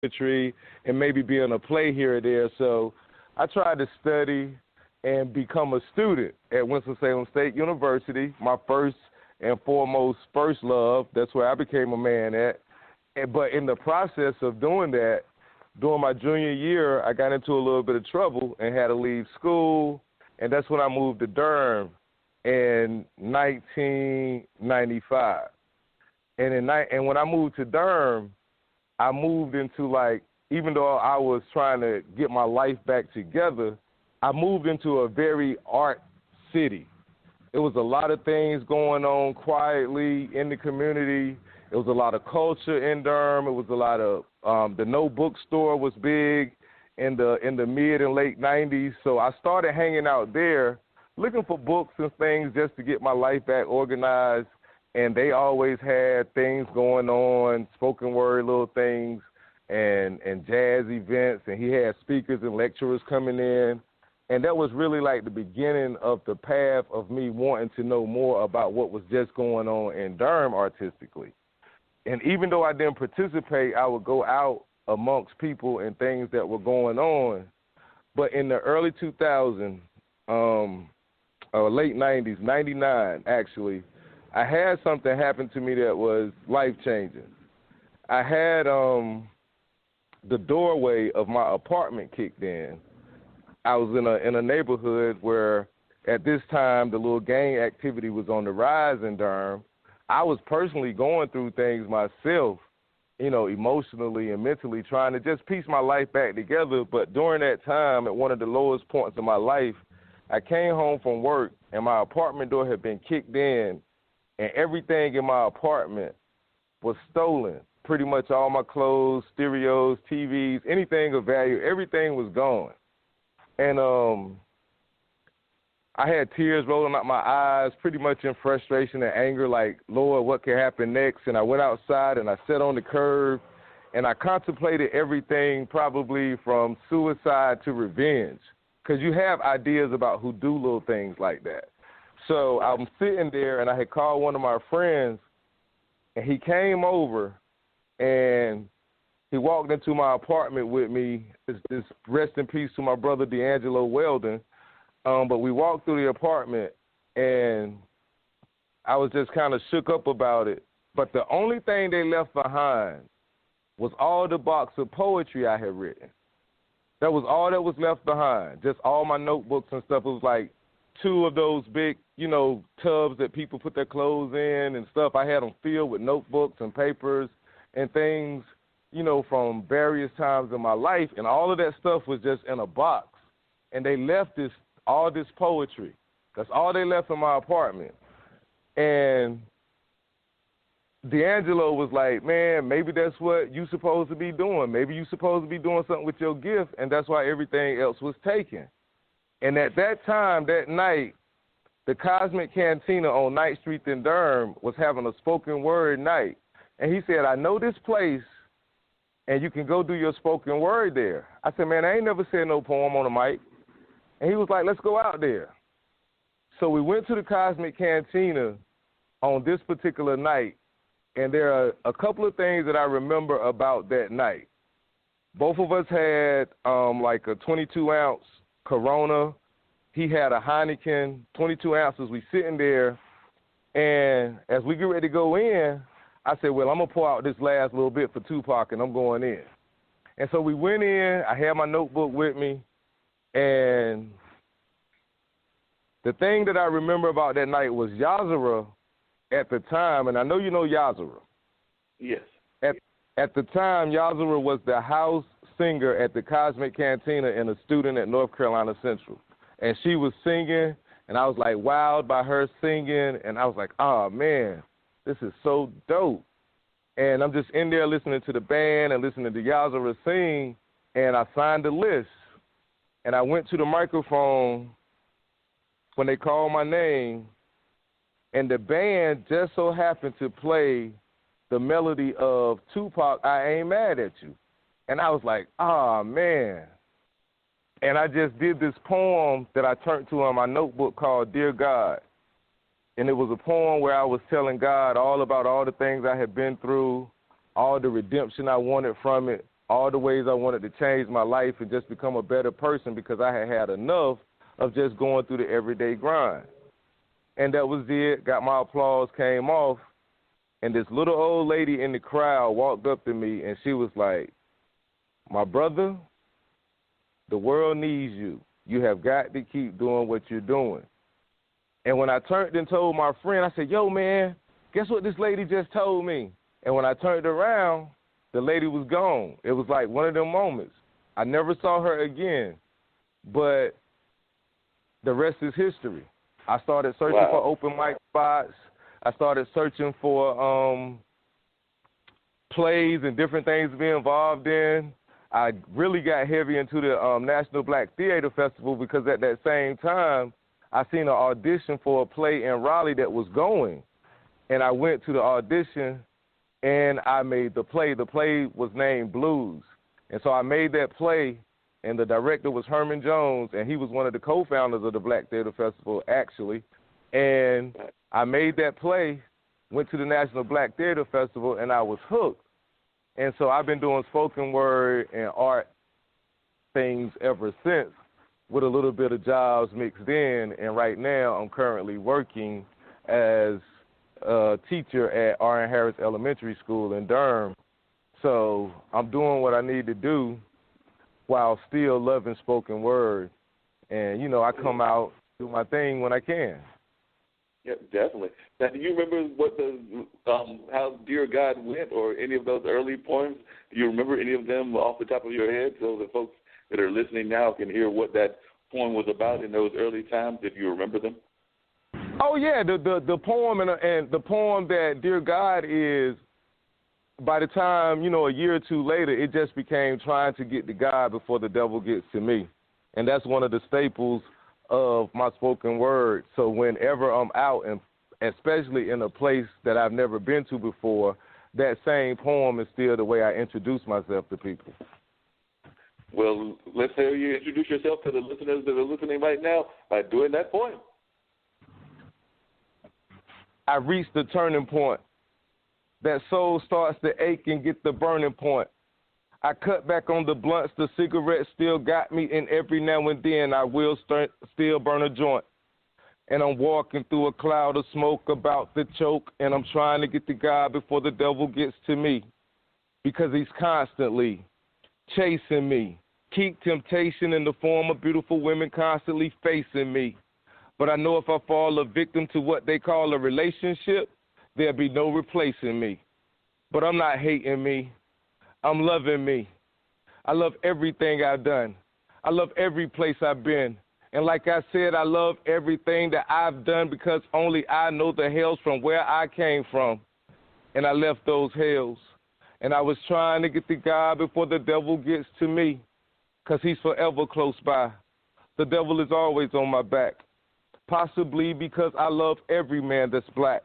poetry and maybe be in a play here or there. So I tried to study and become a student at Winston-Salem State University, my first and foremost first love. That's where I became a man at. But in the process of doing that, during my junior year, I got into a little bit of trouble and had to leave school, and that's when I moved to Durham in 1995. And when I moved to Durham, I moved into, like, even though I was trying to get my life back together, I moved into a very art city. It was a lot of things going on quietly in the community. It was a lot of culture in Durham. It was a lot of the No Bookstore was big in the mid and late 90s. So I started hanging out there looking for books and things just to get my life back organized. And they always had things going on, spoken word little things, and jazz events. And he had speakers and lecturers coming in. And that was really like the beginning of the path of me wanting to know more about what was just going on in Durham artistically. And even though I didn't participate, I would go out amongst people and things that were going on. But in the early 2000s, or late 90s, 99 actually, I had something happen to me that was life-changing. I had the doorway of my apartment kicked in. I was in a neighborhood where at this time the little gang activity was on the rise in Durham. I was personally going through things myself, you know, emotionally and mentally, trying to just piece my life back together. But during that time, at one of the lowest points of my life, I came home from work and my apartment door had been kicked in and everything in my apartment was stolen. Pretty much all my clothes, stereos, TVs, anything of value, everything was gone. And I had tears rolling out my eyes, pretty much in frustration and anger, like, Lord, what can happen next? And I went outside and I sat on the curb and I contemplated everything, probably from suicide to revenge, because you have ideas about who do little things like that. So I'm sitting there and I had called one of my friends and he came over and he walked into my apartment with me. This rest in peace to my brother D'Angelo Weldon. But we walked through the apartment, and I was just kind of shook up about it. But the only thing they left behind was all the box of poetry I had written. That was all that was left behind, just all my notebooks and stuff. It was like 2 of those big, you know, tubs that people put their clothes in and stuff. I had them filled with notebooks and papers and things, you know, from various times in my life, and all of that stuff was just in a box. And they left all this poetry. That's all they left in my apartment. And D'Angelo was like, man, maybe that's what you're supposed to be doing. Maybe you're supposed to be doing something with your gift, and that's why everything else was taken. And at that time, that night, the Cosmic Cantina on Ninth Street in Durham was having a spoken word night. And he said, I know this place, and you can go do your spoken word there. I said, man, I ain't never said no poem on the mic. And he was like, let's go out there. So we went to the Cosmic Cantina on this particular night, and there are a couple of things that I remember about that night. Both of us had like a 22-ounce Corona. He had a Heineken, 22 ounces. We sitting there, and as we get ready to go in, I said, well, I'm going to pour out this last little bit for Tupac, and I'm going in. And so we went in. I had my notebook with me. And the thing that I remember about that night was Yazara at the time, and I know you know Yazara. Yes. At the time, Yazara was the house singer at the Cosmic Cantina and a student at North Carolina Central. And she was singing, and I was like wowed by her singing, and I was like, oh, man, this is so dope. And I'm just in there listening to the band and listening to Yazara sing, and I signed the list. And I went to the microphone when they called my name, and the band just so happened to play the melody of Tupac, I Ain't Mad at You. And I was like, oh, man. And I just did this poem that I turned to on my notebook called Dear God. And it was a poem where I was telling God all about all the things I had been through, all the redemption I wanted from it, all the ways I wanted to change my life and just become a better person because I had had enough of just going through the everyday grind. And that was it. Got my applause, came off, and this little old lady in the crowd walked up to me, and she was like, my brother, the world needs you. You have got to keep doing what you're doing. And when I turned and told my friend, I said, yo, man, guess what this lady just told me? And when I turned around, the lady was gone. It was like one of them moments. I never saw her again, but the rest is history. I started searching for open mic spots. I started searching for plays and different things to be involved in. I really got heavy into the National-Black-Theatre-Festival because at that same time, I seen an audition for a play in Raleigh that was going. And I went to the audition, and I made the play. The play was named Blues. And so I made that play, and the director was Herman Jones, and he was one of the co-founders of the Black Theater Festival, actually. And I made that play, went to the National Black Theater Festival, and I was hooked. And so I've been doing spoken word and art things ever since with a little bit of jobs mixed in. And right now I'm currently working as a teacher at R.N. Harris Elementary School in Durham. So I'm doing what I need to do while still loving spoken word. And, you know, I come out, do my thing when I can. Yeah, definitely. Now, do you remember what how Dear God went, or any of those early poems? Do you remember any of them off the top of your head, so the folks that are listening now can hear what that poem was about in those early times, if you remember them? Oh yeah, the poem and the poem that Dear God is. By the time, you know, a year or two later, it just became trying to get to God before the devil gets to me, and that's one of the staples of my spoken word. So whenever I'm out, and especially in a place that I've never been to before, that same poem is still the way I introduce myself to people. Well, let's hear you introduce yourself to the listeners that are listening right now by doing that poem. I reached the turning point. That soul starts to ache and get the burning point. I cut back on the blunts, the cigarettes still got me, and every now and then I will still burn a joint. And I'm walking through a cloud of smoke about to choke, and I'm trying to get to God before the devil gets to me, because he's constantly chasing me. Keep temptation in the form of beautiful women constantly facing me. But I know if I fall a victim to what they call a relationship, there'll be no replacing me. But I'm not hating me. I'm loving me. I love everything I've done. I love every place I've been. And like I said, I love everything that I've done because only I know the hells from where I came from. And I left those hells. And I was trying to get to God before the devil gets to me, because he's forever close by. The devil is always on my back, possibly because I love every man that's black,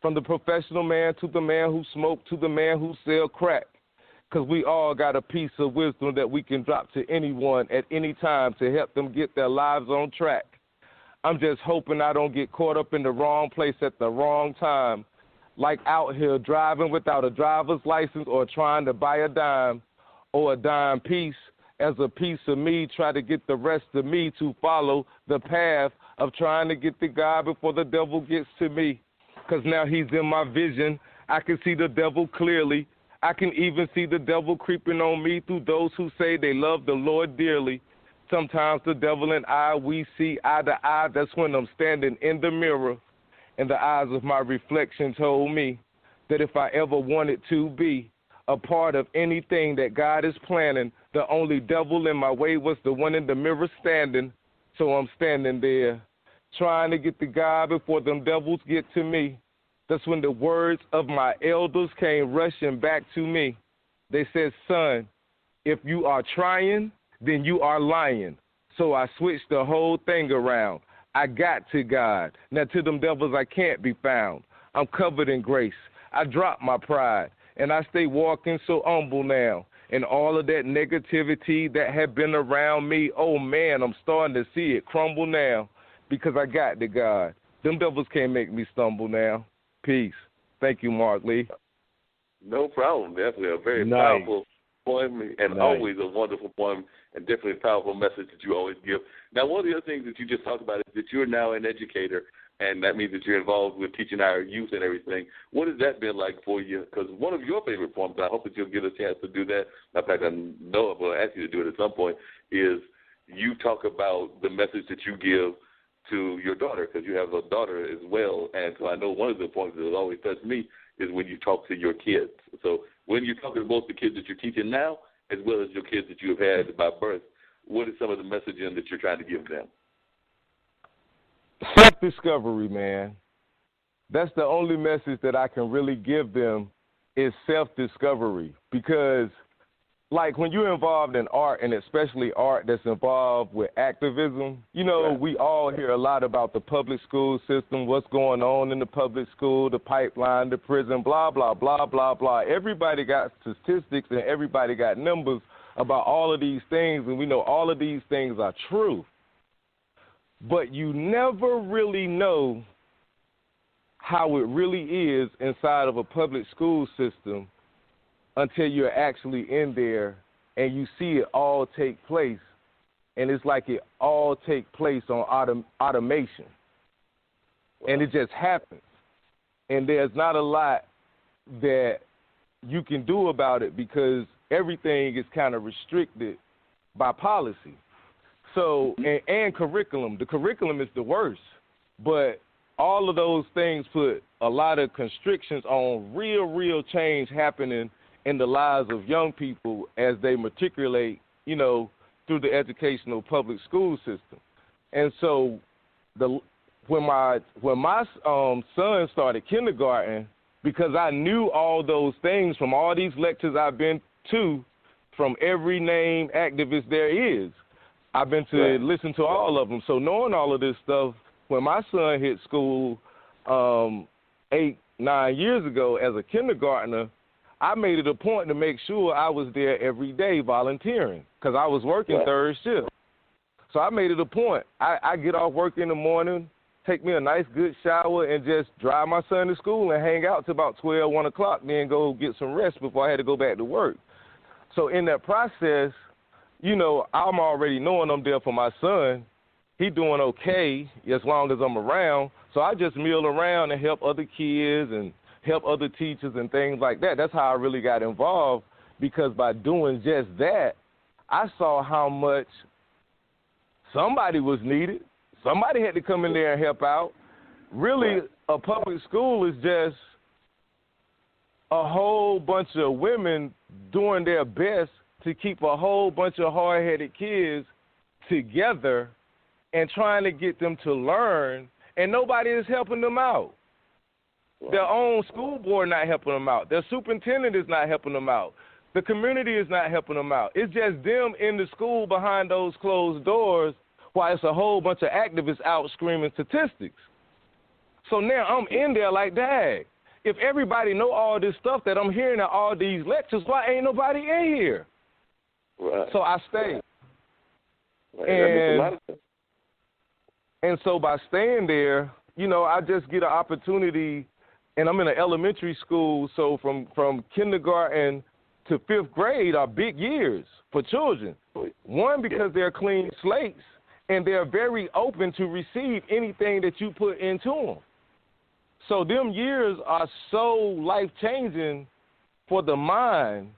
from the professional man to the man who smoked to the man who sell crack. Because we all got a piece of wisdom that we can drop to anyone at any time to help them get their lives on track. I'm just hoping I don't get caught up in the wrong place at the wrong time, like out here driving without a driver's license or trying to buy a dime or a dime piece as a piece of me try to get the rest of me to follow the path of trying to get to God before the devil gets to me. Because now he's in my vision. I can see the devil clearly. I can even see the devil creeping on me through those who say they love the Lord dearly. Sometimes the devil and I, we see eye to eye. That's when I'm standing in the mirror, and the eyes of my reflection told me that if I ever wanted to be a part of anything that God is planning, the only devil in my way was the one in the mirror standing. So I'm standing there, trying to get to God before them devils get to me. That's when the words of my elders came rushing back to me. They said, son, if you are trying, then you are lying. So I switched the whole thing around. I got to God. Now to them devils I can't be found. I'm covered in grace. I dropped my pride, and I stay walking so humble now. And all of that negativity that had been around me, oh man, I'm starting to see it crumble now because I got to God. Them devils can't make me stumble now. Peace. Thank you, Mark Lee. No problem. Definitely a very nice. powerful poem, and always a wonderful poem, and definitely a powerful message that you always give. Now, one of the other things that you just talked about is that you're now an educator, and that means that you're involved with teaching our youth and everything. What has that been like for you? Because one of your favorite poems, I hope that you'll get a chance to do that. In fact, I know I'm going to ask you to do it at some point, is you talk about the message that you give to your daughter, because you have a daughter as well. And so I know one of the points that has always touched me is when you talk to your kids. So when you talk to both the kids that you're teaching now as well as your kids that you have had by birth, what is some of the messaging that you're trying to give them? Self-discovery, man. That's the only message that I can really give them is self-discovery. Because, like, when you're involved in art, and especially art that's involved with activism, you know, right. We all hear a lot about the public school system, what's going on in the public school, the pipeline, the prison, blah, blah, blah, blah, blah. Everybody got statistics and everybody got numbers about all of these things, and we know all of these things are true. But you never really know how it really is inside of a public school system until you're actually in there and you see it all take place. And it's like it all take place on automation. Wow. And it just happens. And there's not a lot that you can do about it because everything is kind of restricted by policy. So, and curriculum. The curriculum is the worst. But all of those things put a lot of constrictions on real change happening in the lives of young people as they matriculate, you know, through the educational public school system. And so when my son started kindergarten, because I knew all those things from all these lectures I've been to, from every named activist there is, I've been to listen to all of them. So knowing all of this stuff, when my son hit school 8-9 years ago as a kindergartner, I made it a point to make sure I was there every day volunteering because I was working third shift. So I made it a point. I get off work in the morning, take me a nice good shower, and just drive my son to school and hang out till about 12, 1 o'clock, then go get some rest before I had to go back to work. So in that process, you know, I'm already knowing I'm there for my son. He doing okay as long as I'm around. So I just meal around and help other kids and help other teachers and things like that. That's how I really got involved, because by doing just that, I saw how much somebody was needed. Somebody had to come in there and help out. Really, a public school is just a whole bunch of women doing their best to keep a whole bunch of hard-headed kids together and trying to get them to learn, and nobody is helping them out. Their own school board not helping them out. Their superintendent is not helping them out. The community is not helping them out. It's just them in the school behind those closed doors while it's a whole bunch of activists out screaming statistics. So now I'm in there like, dang, if everybody know all this stuff that I'm hearing at all these lectures, why ain't nobody in here? Right. So I stayed. Right. And so by staying there, you know, I just get an opportunity, and I'm in an elementary school, so from kindergarten to 5th grade are big years for children. One, because they're clean slates, and they're very open to receive anything that you put into them. So them years are so life-changing for the mind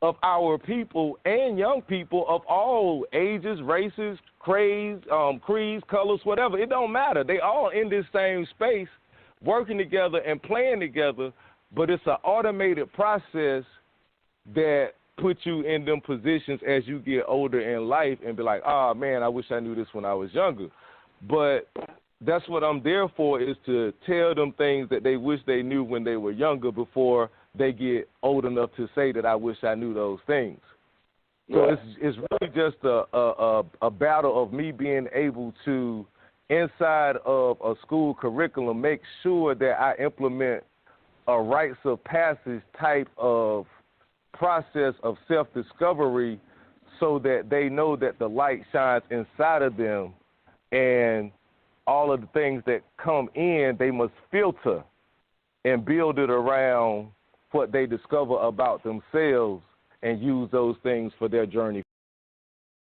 of our people and young people of all ages, races, creeds, colors, whatever. It don't matter. They all in this same space working together and playing together, but it's an automated process that puts you in them positions as you get older in life and be like, oh, man, I wish I knew this when I was younger. But that's what I'm there for, is to tell them things that they wish they knew when they were younger before they get old enough to say that I wish I knew those things. So it's really just a battle of me being able to, inside of a school curriculum, make sure that I implement a rites of passage type of process of self-discovery so that they know that the light shines inside of them, and all of the things that come in, they must filter and build it around what they discover about themselves and use those things for their journey